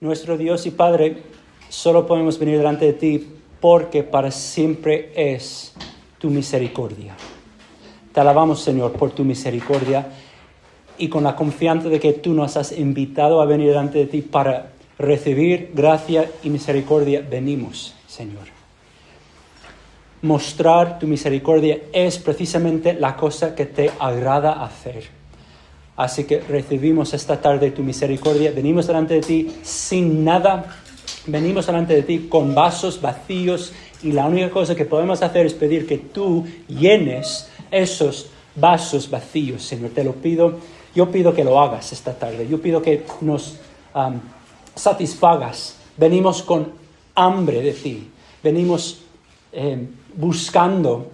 nuestro Dios y Padre, solo podemos venir delante de ti porque para siempre es tu misericordia. Te alabamos, Señor, por tu misericordia y con la confianza de que tú nos has invitado a venir delante de ti para recibir gracia y misericordia, venimos, Señor. Mostrar tu misericordia es precisamente la cosa que te agrada hacer. Así que recibimos esta tarde tu misericordia, venimos delante de ti sin nada, venimos delante de ti con vasos vacíos y la única cosa que podemos hacer es pedir que tú llenes esos vasos vacíos, Señor. Te lo pido, yo pido que lo hagas esta tarde, yo pido que nos satisfagas. Venimos con hambre de ti, venimos buscando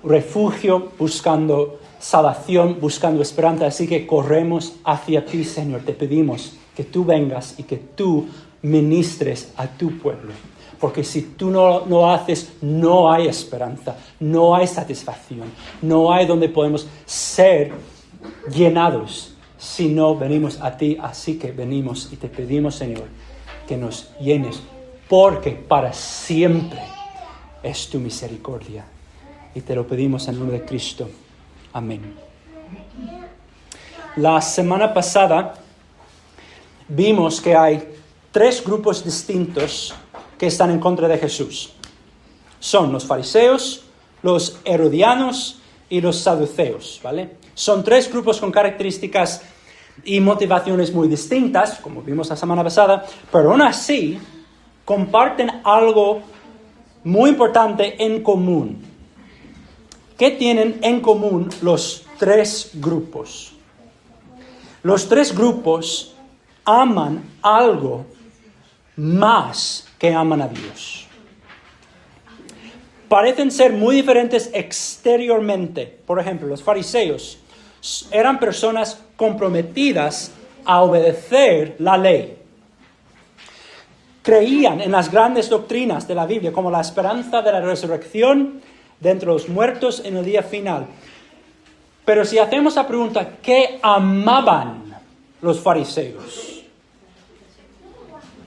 refugio, buscando salvación, buscando esperanza. Así que corremos hacia ti, Señor. Te pedimos que tú vengas y que tú ministres a tu pueblo. Porque si tú no lo haces, no hay esperanza, no hay satisfacción, no hay donde podemos ser llenados si no venimos a ti. Así que venimos y te pedimos, Señor, que nos llenes, porque para siempre es tu misericordia. Y te lo pedimos en el nombre de Cristo. Amén. La semana pasada vimos que hay 3 grupos distintos que están en contra de Jesús. Son los fariseos, los herodianos y los saduceos, ¿vale? Son 3 grupos con características y motivaciones muy distintas, como vimos la semana pasada, pero aún así comparten algo muy importante en común. ¿Qué tienen en común los 3 grupos? Los 3 grupos aman algo más que aman a Dios. Parecen ser muy diferentes exteriormente. Por ejemplo, los fariseos eran personas comprometidas a obedecer la ley. Creían en las grandes doctrinas de la Biblia, como la esperanza de la resurrección de entre los muertos en el día final. Pero si hacemos la pregunta, ¿qué amaban los fariseos?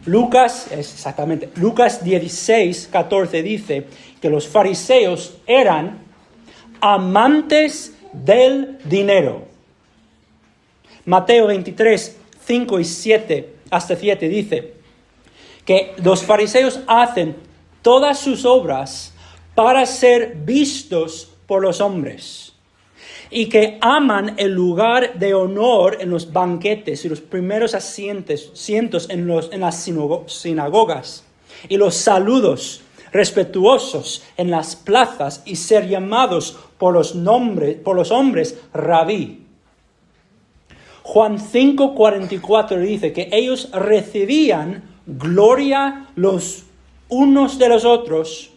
Lucas 16:14 dice que los fariseos eran amantes del dinero. Mateo 23:5 y 7 hasta 7 dice que los fariseos hacen todas sus obras para ser vistos por los hombres y que aman el lugar de honor en los banquetes y los primeros asientos en las sinagogas y los saludos respetuosos en las plazas y ser llamados por los hombres rabí. Juan 5:44 dice que ellos recibían gloria los unos de los otros,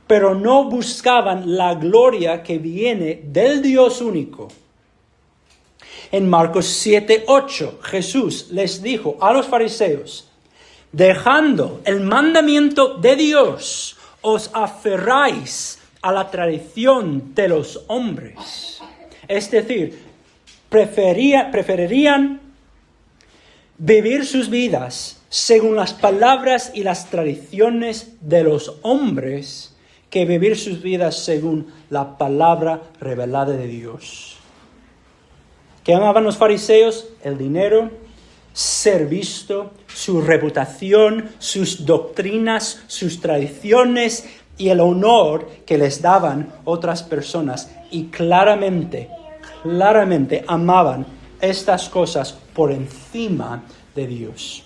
pero no buscaban la gloria que viene del Dios único. En Marcos 7:8, Jesús les dijo a los fariseos, dejando el mandamiento de Dios, os aferráis a la tradición de los hombres. Es decir, preferirían vivir sus vidas según las palabras y las tradiciones de los hombres que vivir sus vidas según la palabra revelada de Dios. ¿Qué amaban los fariseos? El dinero, ser visto, su reputación, sus doctrinas, sus tradiciones y el honor que les daban otras personas. Y claramente amaban estas cosas por encima de Dios.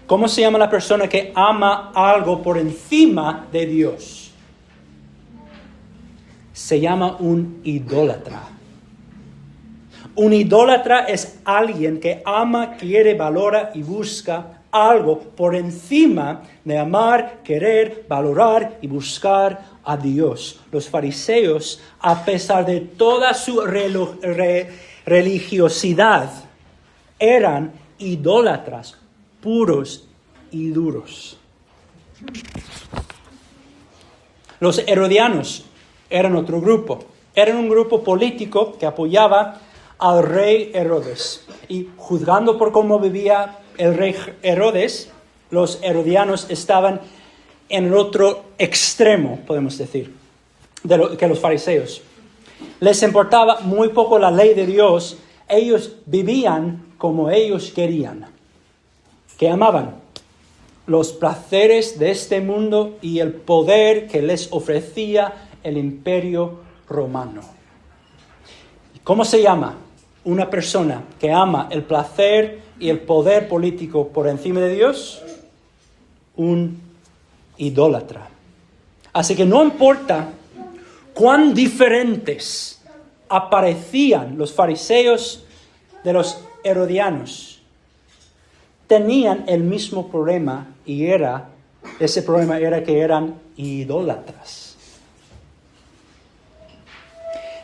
¿Cómo se llama la persona que ama algo por encima de Dios? Se llama un idólatra. Un idólatra es alguien que ama, quiere, valora y busca algo por encima de amar, querer, valorar y buscar a Dios. Los fariseos, a pesar de toda su religiosidad, eran idólatras puros y duros. Los herodianos eran otro grupo. Eran un grupo político que apoyaba al rey Herodes. Y juzgando por cómo vivía, el rey Herodes, los herodianos estaban en el otro extremo, podemos decir, que los fariseos. Les importaba muy poco la ley de Dios. Ellos vivían como ellos querían. Que amaban los placeres de este mundo y el poder que les ofrecía el imperio romano. ¿Cómo se llama una persona que ama el placer y el poder político por encima de Dios? Un idólatra. Así que no importa cuán diferentes aparecían los fariseos de los herodianos, tenían el mismo problema y ese problema era que eran idólatras.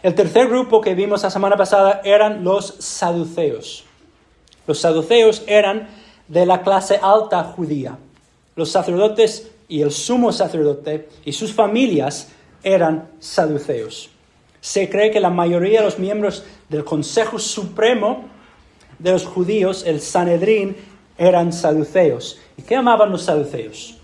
El tercer grupo que vimos la semana pasada eran los saduceos. Los saduceos eran de la clase alta judía. Los sacerdotes y el sumo sacerdote y sus familias eran saduceos. Se cree que la mayoría de los miembros del Consejo Supremo de los judíos, el Sanedrín, eran saduceos. ¿Y qué amaban los saduceos?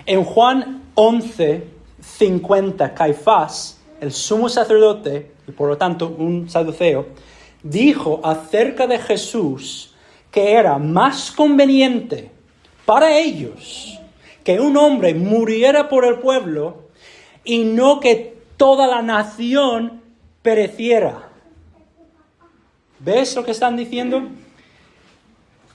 En Juan 11:50, Caifás, el sumo sacerdote, y por lo tanto un saduceo, dijo acerca de Jesús que era más conveniente para ellos que un hombre muriera por el pueblo y no que toda la nación pereciera. ¿Ves lo que están diciendo?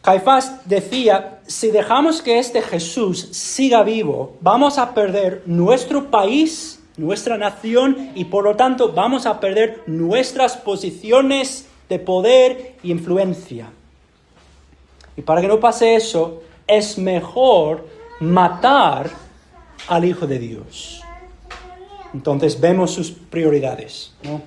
Caifás decía, si dejamos que este Jesús siga vivo, vamos a perder nuestro país, nuestra nación, y por lo tanto vamos a perder nuestras posiciones de poder y influencia. Y para que no pase eso, es mejor matar al Hijo de Dios. Entonces vemos sus prioridades, ¿no?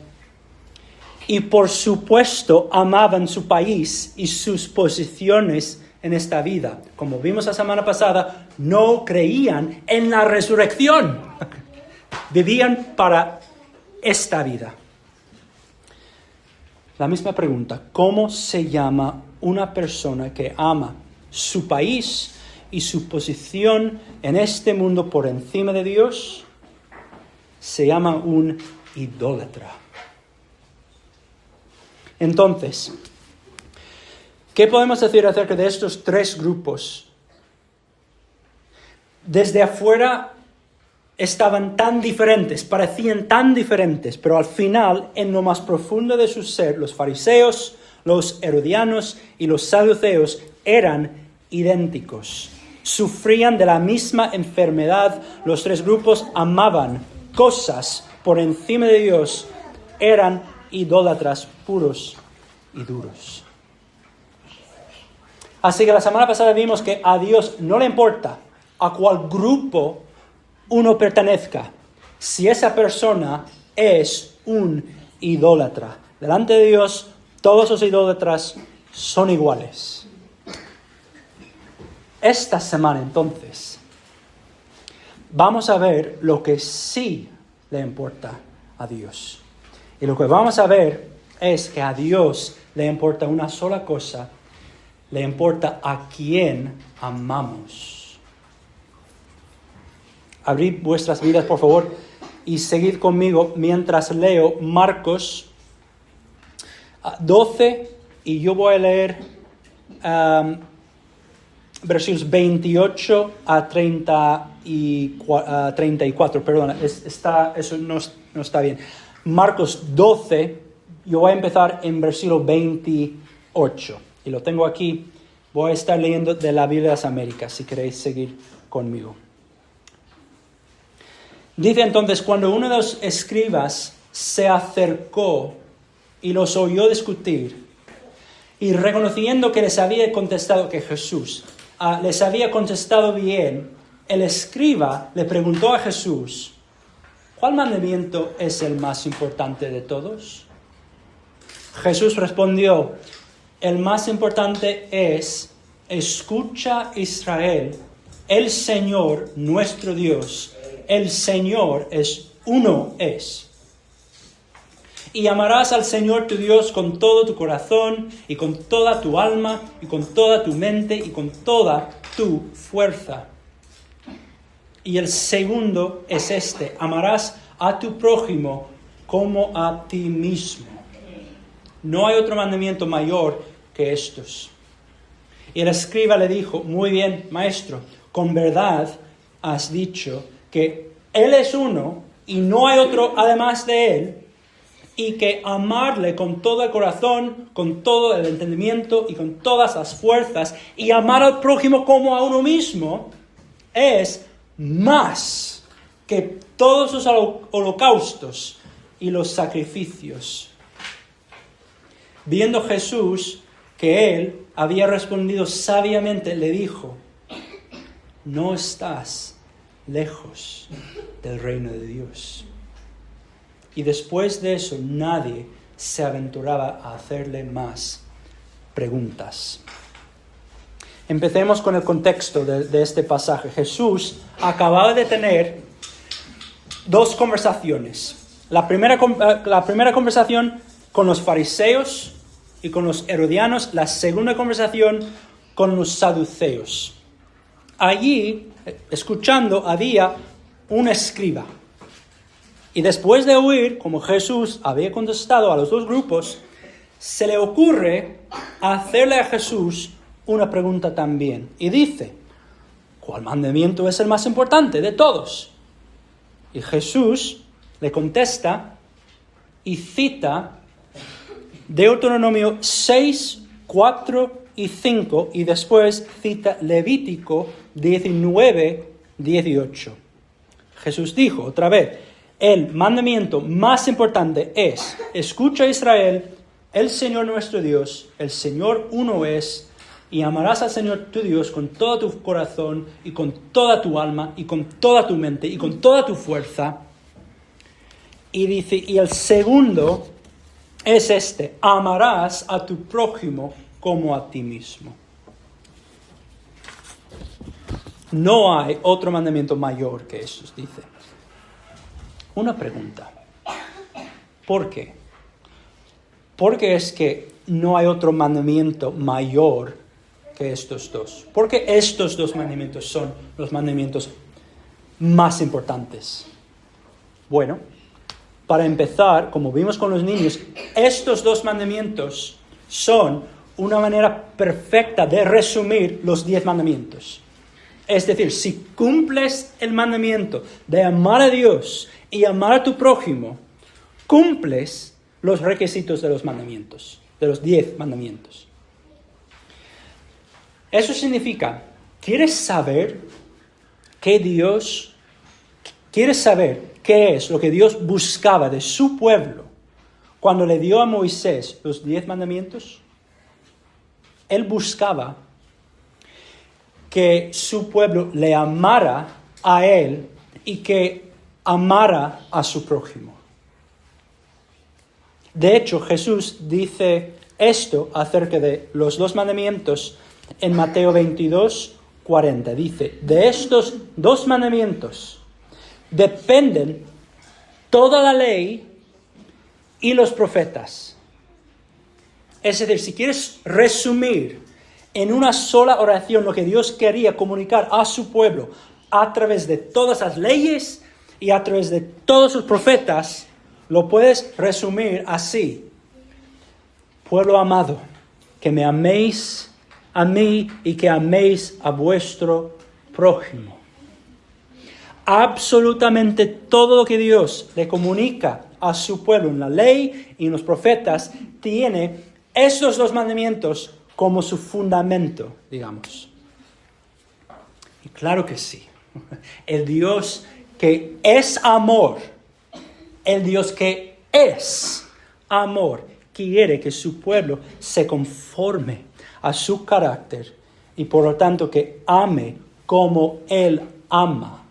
Y por supuesto amaban su país y sus posiciones en esta vida. Como vimos la semana pasada, no creían en la resurrección. Vivían para esta vida. La misma pregunta, ¿cómo se llama una persona que ama su país y su posición en este mundo por encima de Dios? Se llama un idólatra. Entonces, ¿qué podemos decir acerca de estos tres grupos? Desde afuera estaban tan diferentes, parecían tan diferentes, pero al final, en lo más profundo de su ser, los fariseos, los herodianos y los saduceos eran idénticos. Sufrían de la misma enfermedad. Los tres grupos amaban cosas por encima de Dios. Eran idólatras puros y duros. Así que la semana pasada vimos que a Dios no le importa a cuál grupo uno pertenezca, si esa persona es un idólatra. Delante de Dios, todos los idólatras son iguales. Esta semana, entonces, vamos a ver lo que sí le importa a Dios. Y lo que vamos a ver es que a Dios le importa una sola cosa, le importa a quién amamos. Abrid vuestras vidas, por favor, y seguid conmigo mientras leo Marcos 12, y yo voy a leer versículos 28 a 34. Perdona, eso no está bien. Marcos 12, yo voy a empezar en versículo 28. Y lo tengo aquí. Voy a estar leyendo de la Biblia de las Américas, si queréis seguir conmigo. Dice entonces, cuando uno de los escribas se acercó y los oyó discutir, y reconociendo que les había contestado que Jesús les había contestado bien, el escriba le preguntó a Jesús, ¿cuál mandamiento es el más importante de todos? Jesús respondió, el más importante es, escucha Israel, el Señor nuestro Dios, el Señor es uno es. Y amarás al Señor tu Dios con todo tu corazón y con toda tu alma y con toda tu mente y con toda tu fuerza. Y el segundo es este: amarás a tu prójimo como a ti mismo. No hay otro mandamiento mayor que estos. Y el escriba le dijo: muy bien, maestro, con verdad has dicho que Él es uno y no hay otro además de Él, y que amarle con todo el corazón, con todo el entendimiento y con todas las fuerzas, y amar al prójimo como a uno mismo, es más que todos los holocaustos y los sacrificios. Viendo Jesús que él había respondido sabiamente, le dijo: no estás lejos del reino de Dios. Y después de eso, nadie se aventuraba a hacerle más preguntas. Empecemos con el contexto de este pasaje. Jesús acababa de tener dos conversaciones. La primera conversación con los fariseos y con los herodianos. La segunda conversación con los saduceos. Allí, escuchando, había un escriba. Y después de oír como Jesús había contestado a los dos grupos, se le ocurre hacerle a Jesús una pregunta también. Y dice: ¿cuál mandamiento es el más importante de todos? Y Jesús le contesta y cita Deuteronomio 6, 4 y 5, y después cita Levítico 19, 18. Jesús dijo otra vez: el mandamiento más importante es: escucha, Israel, el Señor nuestro Dios, el Señor uno es, y amarás al Señor tu Dios con todo tu corazón y con toda tu alma y con toda tu mente y con toda tu fuerza. Y dice, y el segundo es este: amarás a tu prójimo como a ti mismo. No hay otro mandamiento mayor que estos, dice. Una pregunta: ¿por qué? Porque es que no hay otro mandamiento mayor que estos dos. Porque estos dos mandamientos son los mandamientos más importantes. Bueno, para empezar, como vimos con los niños, estos dos mandamientos son una manera perfecta de resumir los 10 mandamientos. Es decir, si cumples el mandamiento de amar a Dios y amar a tu prójimo, cumples los requisitos de los mandamientos, de los 10 mandamientos. Eso significa, ¿quieres saber qué es lo que Dios buscaba de su pueblo cuando le dio a Moisés los 10 mandamientos? Él buscaba que su pueblo le amara a él y que amara a su prójimo. De hecho, Jesús dice esto acerca de los dos mandamientos en Mateo 22, 40. Dice: de estos dos mandamientos dependen toda la ley y los profetas. Es decir, si quieres resumir en una sola oración lo que Dios quería comunicar a su pueblo a través de todas las leyes y a través de todos sus profetas, lo puedes resumir así: pueblo amado, que me améis a mí y que améis a vuestro prójimo. Absolutamente todo lo que Dios le comunica a su pueblo en la ley y en los profetas tiene estos dos mandamientos como su fundamento, digamos. Y claro que sí. El Dios que es amor, el Dios que es amor, quiere que su pueblo se conforme a su carácter y por lo tanto que ame como Él ama.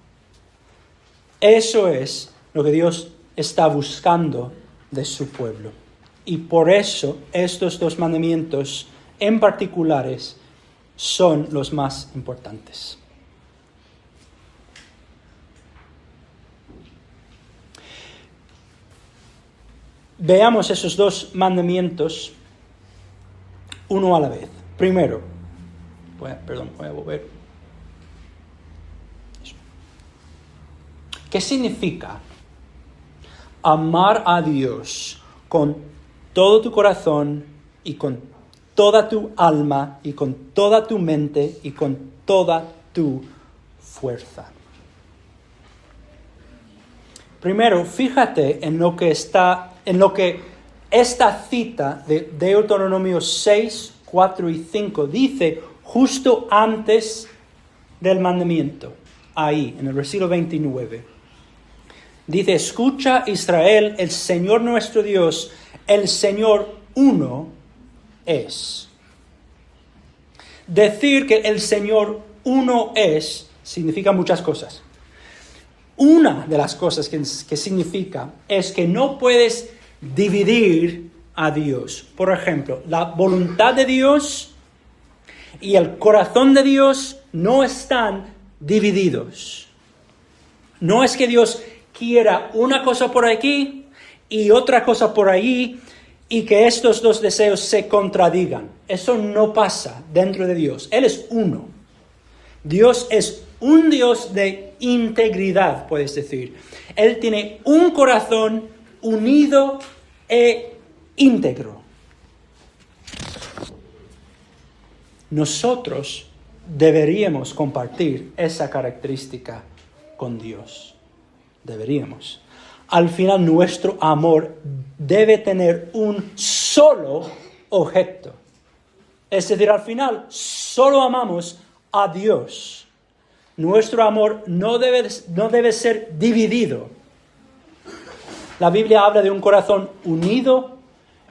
Eso es lo que Dios está buscando de su pueblo. Y por eso estos dos mandamientos en particulares son los más importantes. veamos esos dos mandamientos uno a la vez. Primero, voy a volver. ¿Qué significa amar a Dios con todo tu corazón y con toda tu alma y con toda tu mente y con toda tu fuerza? Primero, fíjate en lo que esta cita de Deuteronomio 6, 4 y 5 dice justo antes del mandamiento, ahí, en el versículo 29. Dice, escucha Israel, el Señor nuestro Dios, el Señor uno es. Decir que el Señor uno es significa muchas cosas. Una de las cosas que significa es que no puedes dividir a Dios. Por ejemplo, la voluntad de Dios y el corazón de Dios no están divididos. No es que Dios quiera una cosa por aquí y otra cosa por allí y que estos dos deseos se contradigan. Eso no pasa dentro de Dios. Él es uno. Dios es un Dios de integridad, puedes decir. Él tiene un corazón unido e íntegro. Nosotros deberíamos compartir esa característica con Dios. Deberíamos. Al final, nuestro amor debe tener un solo objeto. Es decir, al final, solo amamos a Dios. Nuestro amor no debe ser dividido. La Biblia habla de un corazón unido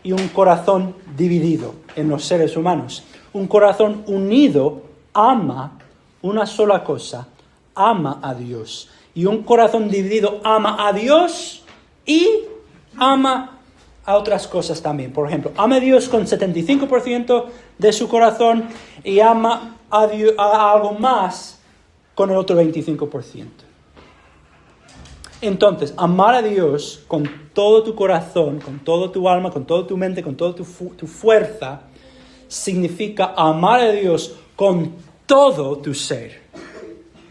y un corazón dividido en los seres humanos. Un corazón unido ama una sola cosa, ama a Dios. Y un corazón dividido ama a Dios y ama a otras cosas también. Por ejemplo, ama a Dios con 75% de su corazón y ama a algo más con el otro 25%. Entonces, amar a Dios con todo tu corazón, con toda tu alma, con toda tu mente, con toda tu fuerza, significa amar a Dios con todo tu ser.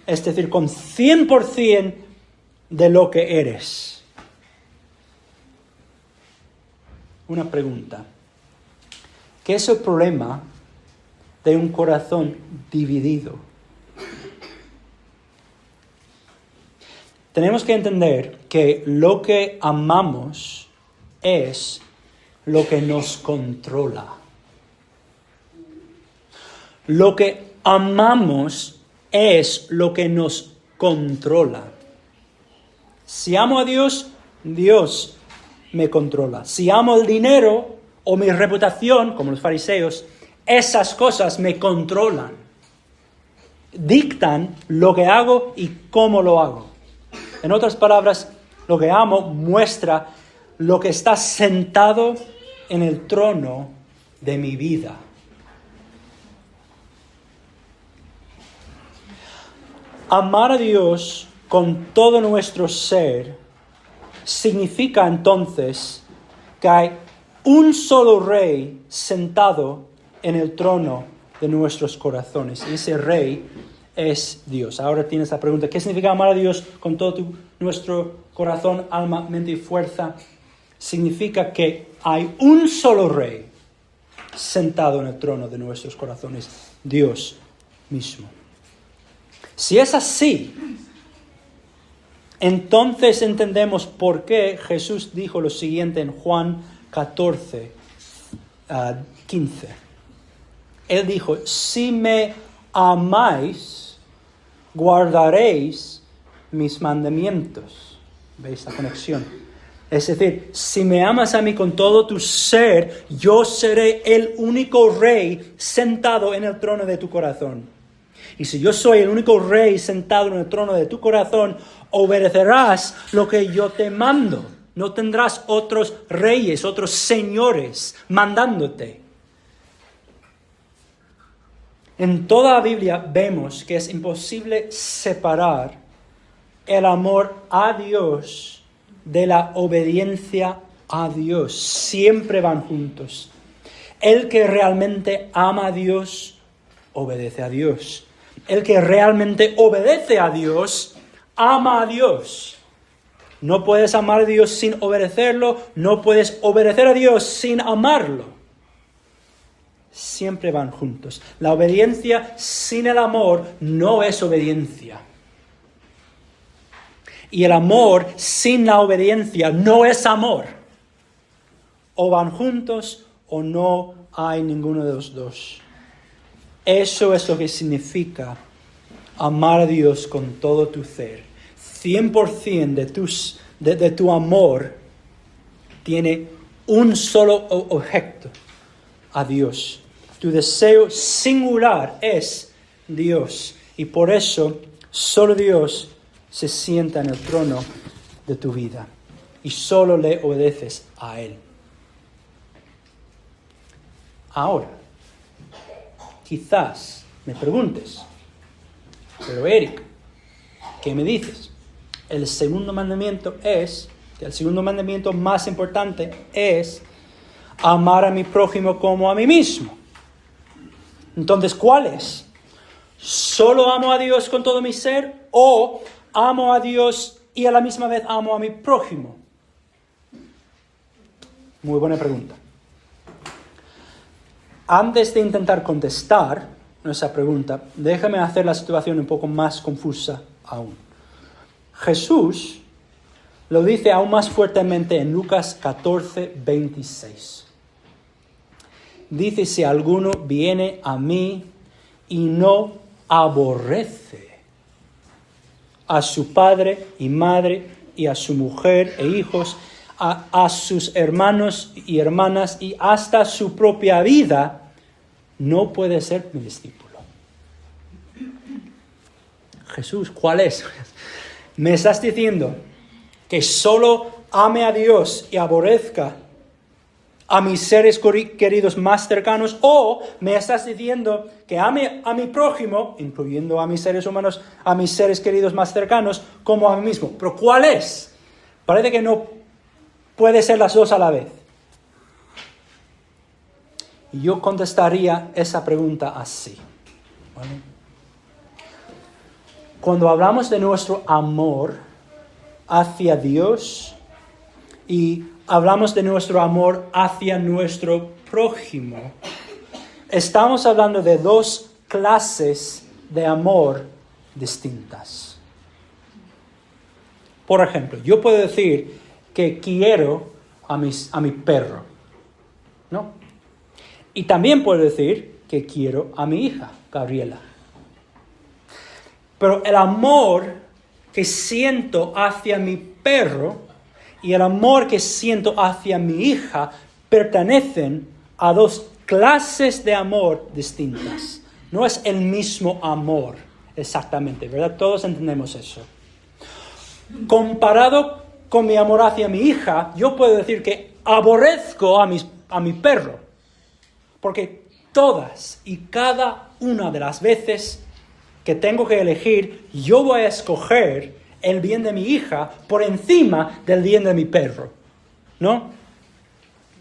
Es decir, con 100% de lo que eres. Una pregunta. ¿Qué es el problema de un corazón dividido? Tenemos que entender que lo que amamos es lo que nos controla. Lo que amamos es lo que nos controla. Si amo a Dios, Dios me controla. Si amo el dinero o mi reputación, como los fariseos, esas cosas me controlan. Dictan lo que hago y cómo lo hago. En otras palabras, lo que amo muestra lo que está sentado en el trono de mi vida. Amar a Dios con todo nuestro ser significa entonces que hay un solo rey sentado en el trono de nuestros corazones. Y ese rey es Dios. Ahora tienes la pregunta, ¿qué significa amar a Dios con todo nuestro corazón, alma, mente y fuerza? Significa que hay un solo rey sentado en el trono de nuestros corazones, Dios mismo. Si es así, entonces entendemos por qué Jesús dijo lo siguiente en Juan 14, 15. Él dijo, si me amáis, guardaréis mis mandamientos. ¿Veis la conexión? Es decir, si me amas a mí con todo tu ser, yo seré el único rey sentado en el trono de tu corazón. Y si yo soy el único rey sentado en el trono de tu corazón, obedecerás lo que yo te mando. No tendrás otros reyes, otros señores mandándote. En toda la Biblia vemos que es imposible separar el amor a Dios de la obediencia a Dios siempre van juntos. El que realmente ama a Dios, obedece a Dios. El que realmente obedece a Dios, ama a Dios. No puedes amar a Dios sin obedecerlo, no puedes obedecer a Dios sin amarlo. Siempre van juntos. La obediencia sin el amor no es obediencia. Y el amor sin la obediencia no es amor. O van juntos o no hay ninguno de los dos. Eso es lo que significa amar a Dios con todo tu ser. 100% de tu amor tiene un solo objeto, a Dios. Tu deseo singular es Dios. Y por eso solo Dios se sienta en el trono de tu vida. Y solo le obedeces a Él. Ahora, quizás me preguntes, pero Eric, ¿qué me dices? El segundo mandamiento más importante es amar a mi prójimo como a mí mismo. Entonces, ¿cuál es? ¿Solo amo a Dios con todo mi ser o amo a Dios y a la misma vez amo a mi prójimo? Muy buena pregunta. Antes de intentar contestar nuestra pregunta, déjame hacer la situación un poco más confusa aún. Jesús lo dice aún más fuertemente en Lucas 14:26. Dice, si alguno viene a mí y no aborrece a su padre y madre y a su mujer e hijos, a sus hermanos y hermanas y hasta su propia vida, no puede ser mi discípulo. Jesús, ¿cuál es? ¿Me estás diciendo que solo ame a Dios y aborrezca a mis seres queridos más cercanos? ¿O me estás diciendo que ame a mi prójimo, incluyendo a mis seres humanos, a mis seres queridos más cercanos, como a mí mismo? ¿Pero cuál es? Parece que no puede ser las dos a la vez. Y yo contestaría esa pregunta así. ¿Vale? Cuando hablamos de nuestro amor hacia Dios y hablamos de nuestro amor hacia nuestro prójimo, estamos hablando de dos clases de amor distintas. Por ejemplo, yo puedo decir que quiero a mi perro, ¿no? Y también puedo decir que quiero a mi hija, Gabriela. Pero el amor que siento hacia mi perro y el amor que siento hacia mi hija pertenecen a dos clases de amor distintas. No es el mismo amor exactamente, ¿verdad? Todos entendemos eso. Comparado con mi amor hacia mi hija, yo puedo decir que aborrezco a mi perro. Porque todas y cada una de las veces que tengo que elegir, yo voy a escoger el bien de mi hija por encima del bien de mi perro, ¿no?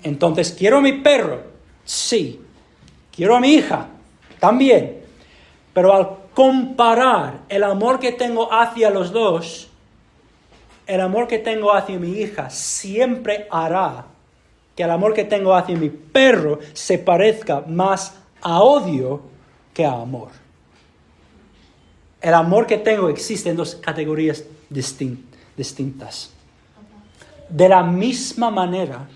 Entonces, ¿quiero a mi perro? Sí. ¿Quiero a mi hija? También. Pero al comparar el amor que tengo hacia los dos, el amor que tengo hacia mi hija siempre hará que el amor que tengo hacia mi perro se parezca más a odio que a amor. El amor que tengo existe en dos categorías distintas. De la misma manera,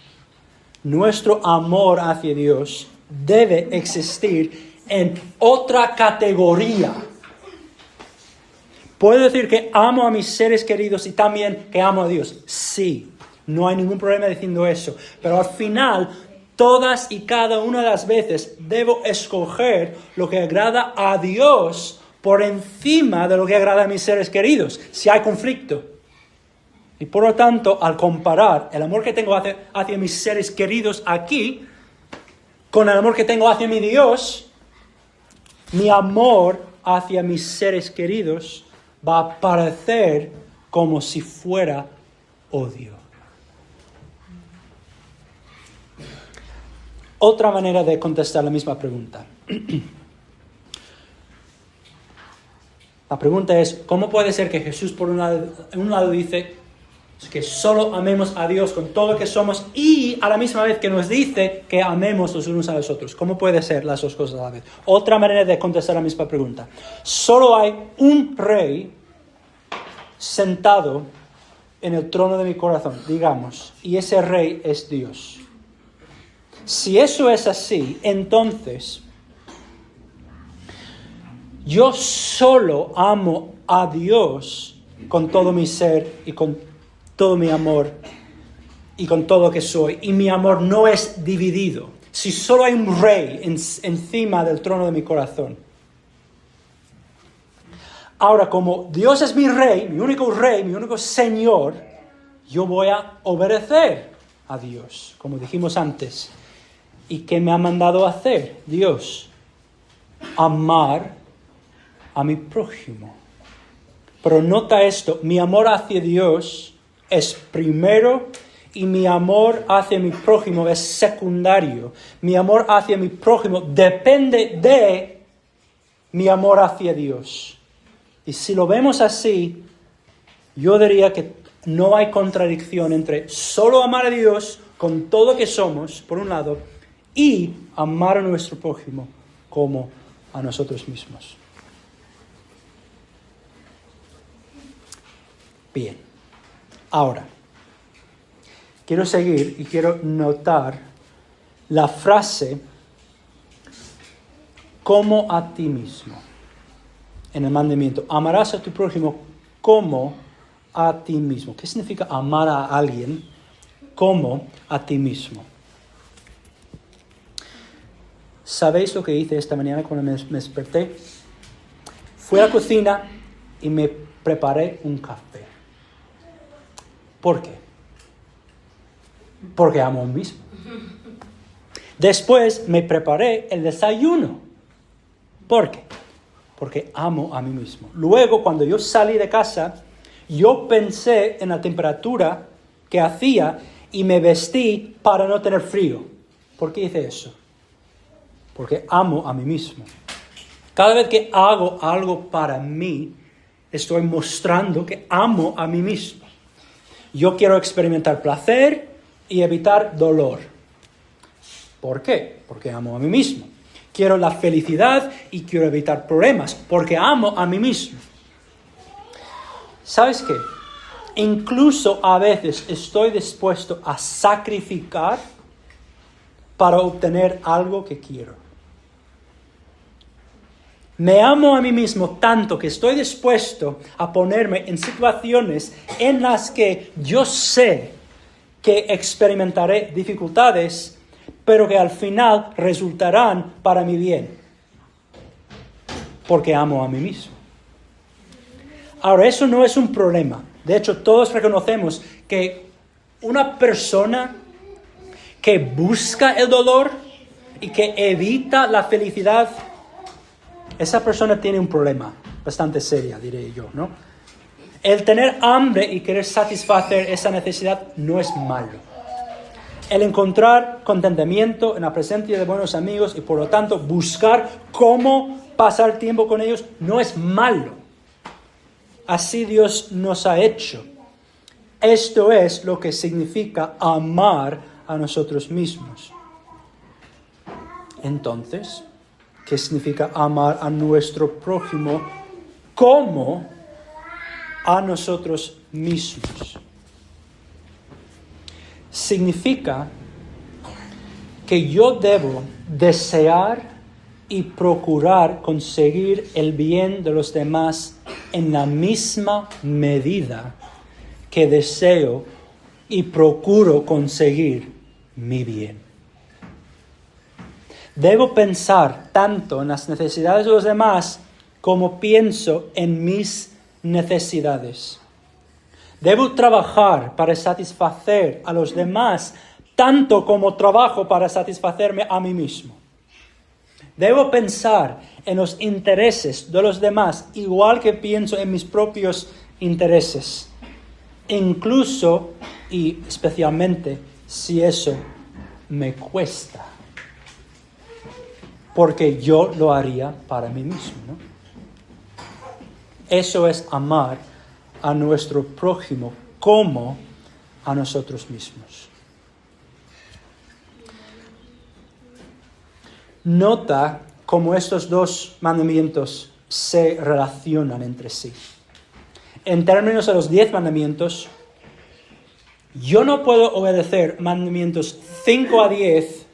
nuestro amor hacia Dios debe existir en otra categoría. ¿Puedo decir que amo a mis seres queridos y también que amo a Dios? Sí, no hay ningún problema diciendo eso. Pero al final, todas y cada una de las veces debo escoger lo que agrada a Dios por encima de lo que agrada a mis seres queridos, si hay conflicto. Y por lo tanto, al comparar el amor que tengo hacia mis seres queridos aquí con el amor que tengo hacia mi Dios, mi amor hacia mis seres queridos va a parecer como si fuera odio. Otra manera de contestar la misma pregunta. La pregunta es, ¿cómo puede ser que Jesús por un lado dice que solo amemos a Dios con todo lo que somos y a la misma vez que nos dice que amemos los unos a los otros? ¿Cómo puede ser las dos cosas a la vez? Otra manera de contestar la misma pregunta. Solo hay un rey sentado en el trono de mi corazón, digamos, y ese rey es Dios. Si eso es así, entonces yo solo amo a Dios con todo mi ser y con todo mi amor y con todo lo que soy. Y mi amor no es dividido. Si solo hay un rey encima del trono de mi corazón. Ahora, como Dios es mi rey, mi único Señor, yo voy a obedecer a Dios, como dijimos antes. ¿Y qué me ha mandado hacer Dios? Amar a mi prójimo. Pero nota esto, mi amor hacia Dios es primero y mi amor hacia mi prójimo es secundario. Mi amor hacia mi prójimo depende de mi amor hacia Dios. Y si lo vemos así, yo diría que no hay contradicción entre solo amar a Dios con todo lo que somos, por un lado, y amar a nuestro prójimo como a nosotros mismos. Bien, ahora, quiero seguir y quiero notar la frase como a ti mismo en el mandamiento. Amarás a tu prójimo como a ti mismo. ¿Qué significa amar a alguien como a ti mismo? ¿Sabéis lo que hice esta mañana cuando me desperté? Fui a la cocina y me preparé un café. ¿Por qué? Porque amo a mí mismo. Después me preparé el desayuno. ¿Por qué? Porque amo a mí mismo. Luego, cuando yo salí de casa, yo pensé en la temperatura que hacía y me vestí para no tener frío. ¿Por qué hice eso? Porque amo a mí mismo. Cada vez que hago algo para mí, estoy mostrando que amo a mí mismo. Yo quiero experimentar placer y evitar dolor. ¿Por qué? Porque amo a mí mismo. Quiero la felicidad y quiero evitar problemas, porque amo a mí mismo. ¿Sabes qué? Incluso a veces estoy dispuesto a sacrificar para obtener algo que quiero. Me amo a mí mismo tanto que estoy dispuesto a ponerme en situaciones en las que yo sé que experimentaré dificultades, pero que al final resultarán para mi bien, porque amo a mí mismo. Ahora, eso no es un problema. De hecho, todos reconocemos que una persona que busca el dolor y que evita la felicidad, esa persona tiene un problema bastante serio, diré yo, ¿no? El tener hambre y querer satisfacer esa necesidad no es malo. El encontrar contentamiento en la presencia de buenos amigos y por lo tanto buscar cómo pasar tiempo con ellos no es malo. Así Dios nos ha hecho. Esto es lo que significa amar a nosotros mismos. Entonces, ¿qué significa amar a nuestro prójimo como a nosotros mismos? Significa que yo debo desear y procurar conseguir el bien de los demás en la misma medida que deseo y procuro conseguir mi bien. Debo pensar tanto en las necesidades de los demás como pienso en mis necesidades. Debo trabajar para satisfacer a los demás tanto como trabajo para satisfacerme a mí mismo. Debo pensar en los intereses de los demás igual que pienso en mis propios intereses, incluso y especialmente si eso me cuesta. porque yo lo haría para mí mismo, ¿no? Eso es amar a nuestro prójimo como a nosotros mismos. Nota cómo estos dos mandamientos se relacionan entre sí. En términos de los 10 mandamientos, yo no puedo obedecer mandamientos 5 a 10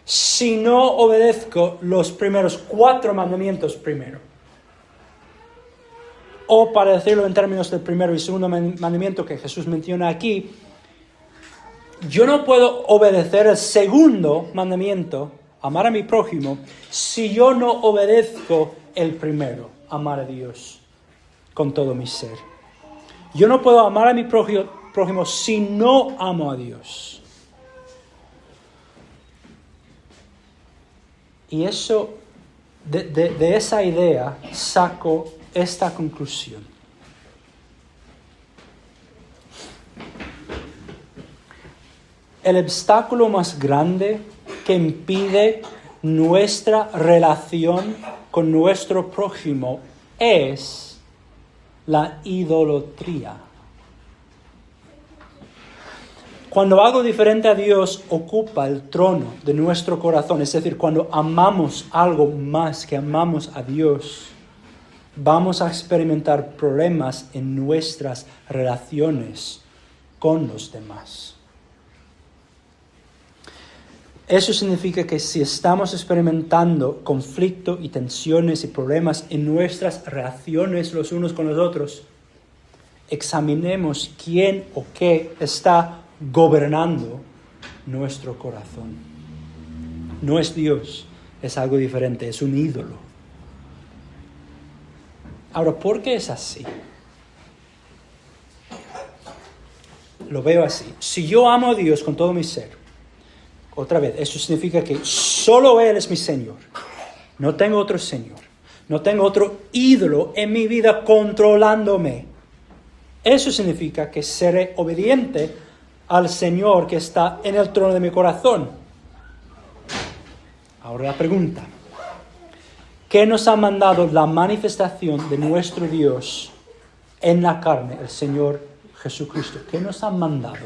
si no obedezco los primeros 4 mandamientos primero. O para decirlo en términos del primero y segundo mandamiento que Jesús menciona aquí, yo no puedo obedecer el segundo mandamiento, amar a mi prójimo, si yo no obedezco el primero, amar a Dios con todo mi ser. Yo no puedo amar a mi prójimo si no amo a Dios. Y eso, de esa idea, saco esta conclusión. El obstáculo más grande que impide nuestra relación con nuestro prójimo es la idolatría. Cuando algo diferente a Dios ocupa el trono de nuestro corazón, es decir, cuando amamos algo más que amamos a Dios, vamos a experimentar problemas en nuestras relaciones con los demás. Eso significa que si estamos experimentando conflicto y tensiones y problemas en nuestras relaciones los unos con los otros, examinemos quién o qué está gobernando nuestro corazón. No es Dios, es algo diferente, es un ídolo. Ahora, ¿por qué es así? Lo veo así. Si yo amo a Dios con todo mi ser, otra vez, eso significa que solo Él es mi Señor. No tengo otro Señor. No tengo otro ídolo en mi vida controlándome. Eso significa que seré obediente al Señor que está en el trono de mi corazón. Ahora la pregunta. ¿Qué nos ha mandado la manifestación de nuestro Dios en la carne, el Señor Jesucristo? ¿Qué nos ha mandado?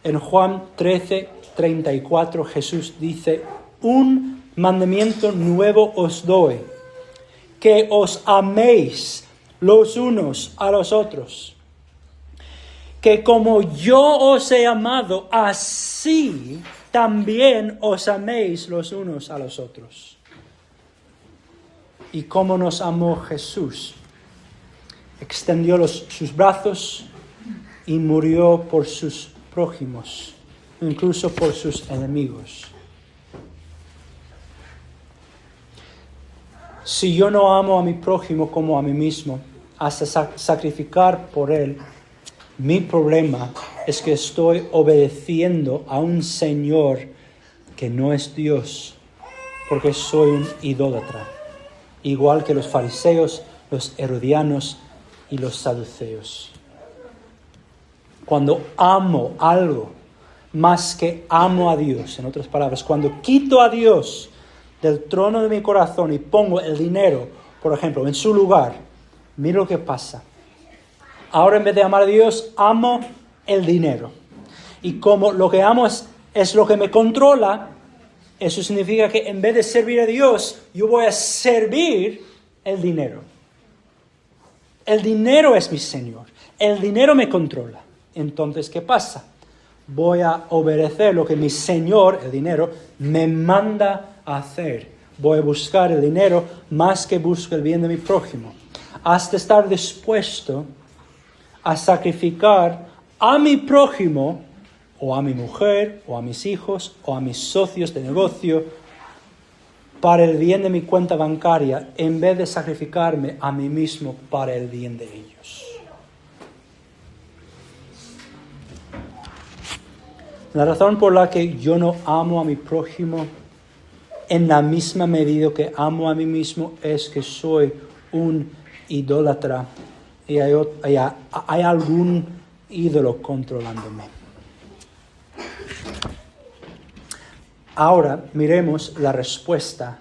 En Juan 13:34 Jesús dice, un mandamiento nuevo os doy, que os améis los unos a los otros. Que como yo os he amado, así también os améis los unos a los otros. ¿Y cómo nos amó Jesús? Extendió sus brazos y murió por sus prójimos, incluso por sus enemigos. Si yo no amo a mi prójimo como a mí mismo, hasta sacrificar por él, mi problema es que estoy obedeciendo a un Señor que no es Dios, porque soy un idólatra, igual que los fariseos, los herodianos y los saduceos. Cuando amo algo más que amo a Dios, en otras palabras, cuando quito a Dios del trono de mi corazón y pongo el dinero, por ejemplo, en su lugar, mira lo que pasa. Ahora en vez de amar a Dios, amo el dinero. Y como lo que amo es lo que me controla, eso significa que en vez de servir a Dios, yo voy a servir el dinero. El dinero es mi Señor. El dinero me controla. Entonces, ¿qué pasa? Voy a obedecer lo que mi Señor, el dinero, me manda a hacer. Voy a buscar el dinero más que busco el bien de mi prójimo. Hasta estar dispuesto a sacrificar a mi prójimo, o a mi mujer, o a mis hijos, o a mis socios de negocio, para el bien de mi cuenta bancaria, en vez de sacrificarme a mí mismo para el bien de ellos. La razón por la que yo no amo a mi prójimo en la misma medida que amo a mí mismo es que soy un idólatra y hay algún ídolo controlándome. Ahora miremos la respuesta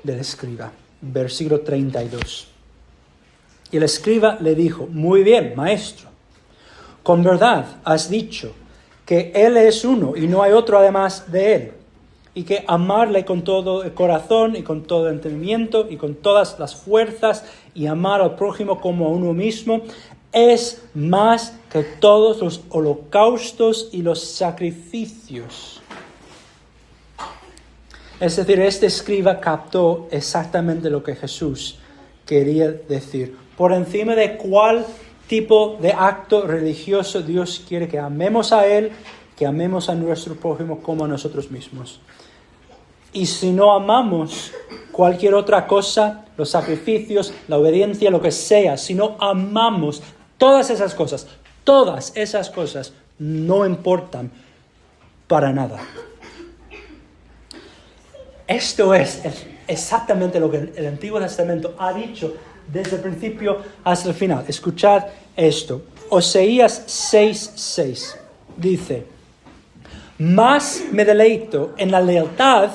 del escriba. Versículo 32. Y el escriba le dijo: muy bien, maestro, con verdad has dicho que Él es uno y no hay otro además de Él, y que amarle con todo el corazón y con todo el entendimiento y con todas las fuerzas y amar al prójimo como a uno mismo es más que todos los holocaustos y los sacrificios. Es decir, este escriba captó exactamente lo que Jesús quería decir. Por encima de cuál tipo de acto religioso Dios quiere que amemos a Él, que amemos a nuestro prójimo como a nosotros mismos. Y si no amamos cualquier otra cosa, los sacrificios, la obediencia, lo que sea, si no amamos todas esas cosas no importan para nada. Esto es exactamente lo que el Antiguo Testamento ha dicho desde el principio hasta el final. Escuchad esto. Oseías 6:6 dice: más me deleito en la lealtad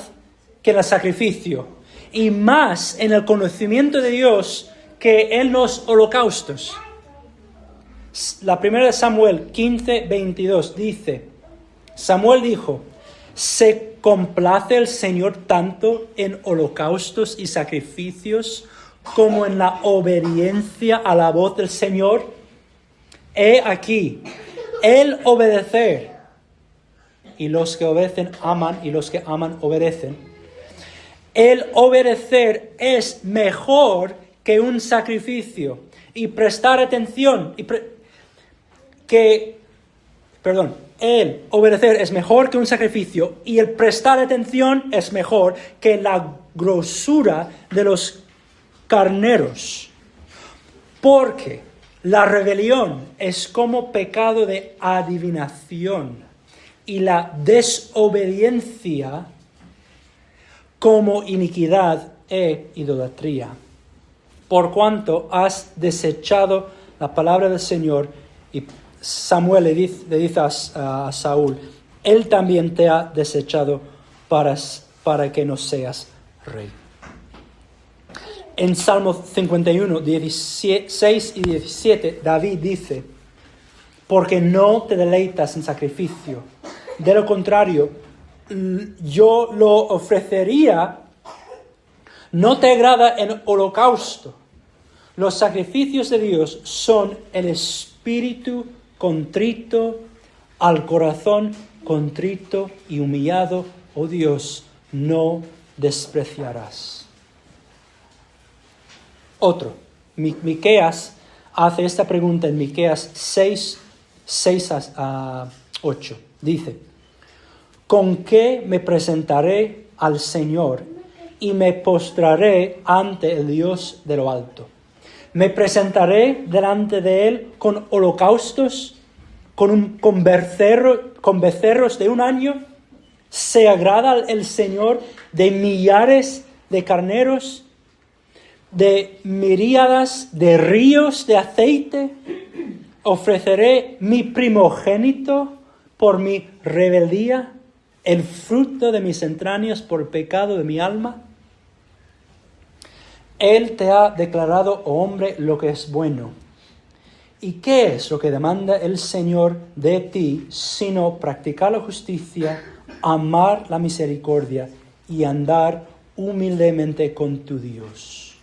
que en el sacrificio, y más en el conocimiento de Dios que en los holocaustos. La primera de Samuel 15:22 dice: Samuel dijo: ¿se complace el Señor tanto en holocaustos y sacrificios como en la obediencia a la voz del Señor? He aquí, el obedecer, y los que obedecen aman, y los que aman obedecen. El obedecer es mejor que un sacrificio, y prestar atención, el obedecer es mejor que un sacrificio, y el prestar atención es mejor que la grosura de los carneros. Porque la rebelión es como pecado de adivinación, y la desobediencia como iniquidad e idolatría. Por cuanto has desechado la palabra del Señor, y Samuel le dice a Saúl: Él también te ha desechado para que no seas rey. En Salmo 51, 16 y 17, David dice: porque no te deleitas en sacrificio, de lo contrario, yo lo ofrecería. No te agrada el holocausto. Los sacrificios de Dios son el espíritu contrito, al corazón contrito y humillado, oh Dios, no despreciarás. Otro, Miqueas hace esta pregunta en Miqueas 6:6-8. Dice: ¿con qué me presentaré al Señor y me postraré ante el Dios de lo alto? ¿Me presentaré delante de Él con holocaustos, con becerros de un año? ¿Se agrada el Señor de millares de carneros, de miríadas de ríos de aceite? ¿Ofreceré mi primogénito por mi rebeldía, el fruto de mis entrañas por el pecado de mi alma? Él te ha declarado, oh hombre, lo que es bueno. ¿Y qué es lo que demanda el Señor de ti, sino practicar la justicia, amar la misericordia y andar humildemente con tu Dios?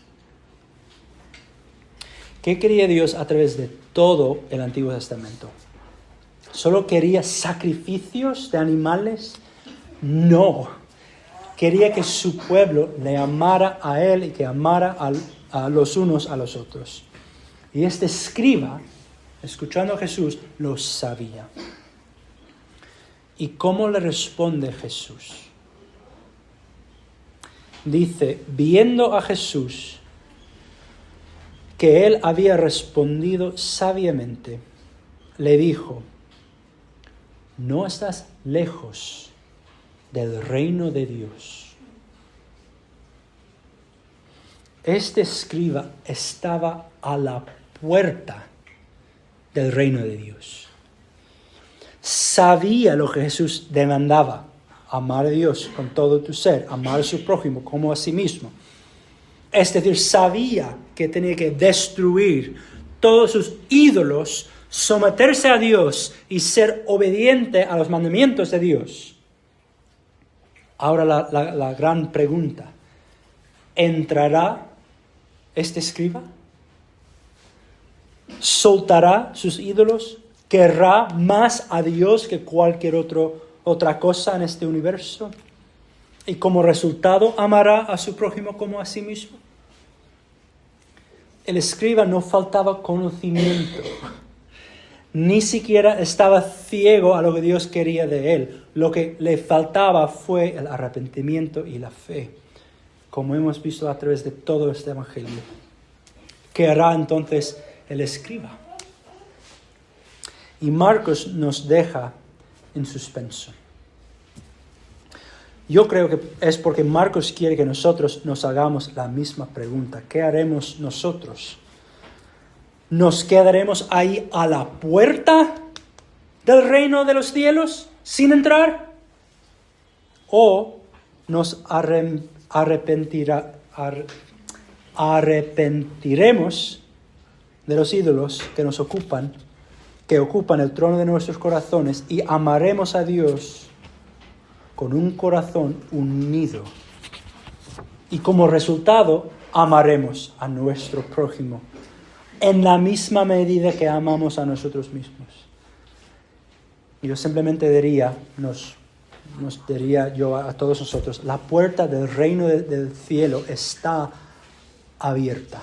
¿Qué quería Dios a través de todo el Antiguo Testamento? ¿Solo quería sacrificios de animales? No. Quería que su pueblo le amara a Él y que amara a los unos a los otros. Y este escriba, escuchando a Jesús, lo sabía. ¿Y cómo le responde Jesús? Dice: viendo a Jesús que él había respondido sabiamente, le dijo: no estás lejos del reino de Dios. Este escriba estaba a la puerta del reino de Dios. Sabía lo que Jesús demandaba amar a Dios con todo tu ser, amar a su prójimo como a sí mismo. Es decir, sabía que tenía que destruir todos sus ídolos, someterse a Dios y ser obediente a los mandamientos de Dios. Ahora la gran pregunta, ¿entrará este escriba? ¿Soltará sus ídolos? ¿Querrá más a Dios que cualquier otra cosa en este universo? Y como resultado, ¿amará a su prójimo como a sí mismo? El escriba no faltaba conocimiento. Ni siquiera estaba ciego a lo que Dios quería de él. Lo que le faltaba fue el arrepentimiento y la fe, como hemos visto a través de todo este evangelio. ¿Qué hará entonces el escriba? Y Marcos nos deja en suspenso. Yo creo que es porque Marcos quiere que nosotros nos hagamos la misma pregunta. ¿Qué haremos nosotros? ¿Nos quedaremos ahí a la puerta del reino de los cielos sin entrar? ¿O nos arrepentiremos de los ídolos que ocupan el trono de nuestros corazones y amaremos a Dios con un corazón unido? Y como resultado, amaremos a nuestro prójimo en la misma medida que amamos a nosotros mismos. Yo simplemente diría yo a todos nosotros, la puerta del reino del cielo está abierta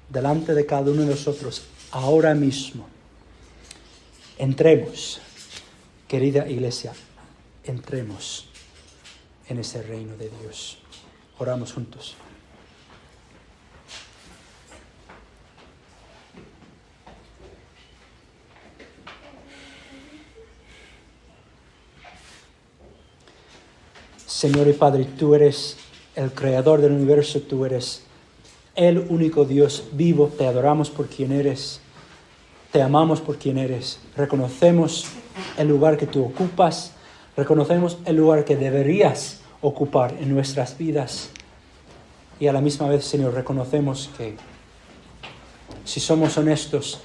delante de cada uno de nosotros ahora mismo. Entremos, querida iglesia, entremos en ese reino de Dios. Oramos juntos. Señor y Padre, tú eres el creador del universo, tú eres el único Dios vivo, te adoramos por quien eres, te amamos por quien eres, reconocemos el lugar que tú ocupas, reconocemos el lugar que deberías ocupar en nuestras vidas y a la misma vez, Señor, reconocemos que si somos honestos,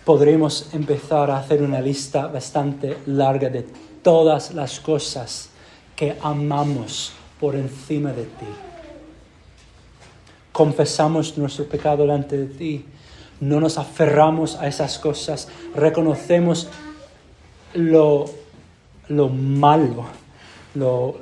podremos empezar a hacer una lista bastante larga de todas las cosas que amamos por encima de ti. Confesamos nuestro pecado delante de ti. No nos aferramos a esas cosas. Reconocemos lo malo, lo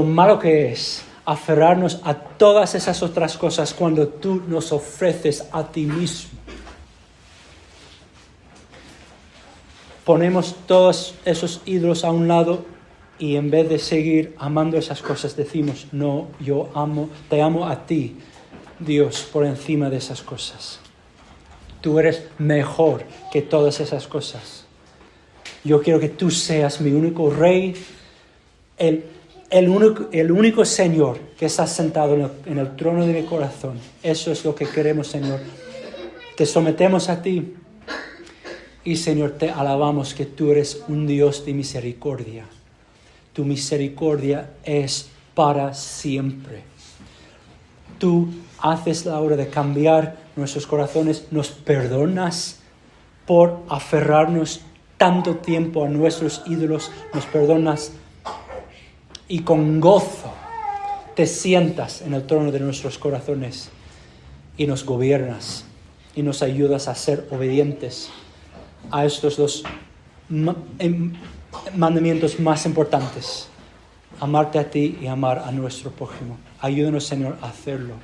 malo que es aferrarnos a todas esas otras cosas cuando tú nos ofreces a ti mismo. Ponemos todos esos ídolos a un lado y en vez de seguir amando esas cosas decimos, no, te amo a ti, Dios, por encima de esas cosas. Tú eres mejor que todas esas cosas. Yo quiero que tú seas mi único rey, el único Señor que está sentado en el trono de mi corazón. Eso es lo que queremos, Señor. Te sometemos a ti. Y Señor, te alabamos que tú eres un Dios de misericordia. Tu misericordia es para siempre. Tú haces la obra de cambiar nuestros corazones, nos perdonas por aferrarnos tanto tiempo a nuestros ídolos, nos perdonas y con gozo te sientas en el trono de nuestros corazones y nos gobiernas y nos ayudas a ser obedientes a estos dos mandamientos más importantes: amarte a ti y amar a nuestro prójimo. Ayúdanos, Señor, a hacerlo.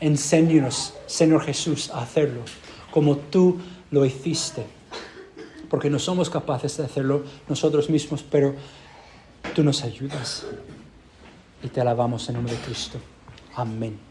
Enséñanos, Señor Jesús, a hacerlo como tú lo hiciste, porque no somos capaces de hacerlo nosotros mismos, pero tú nos ayudas y te alabamos en nombre de Cristo. Amén.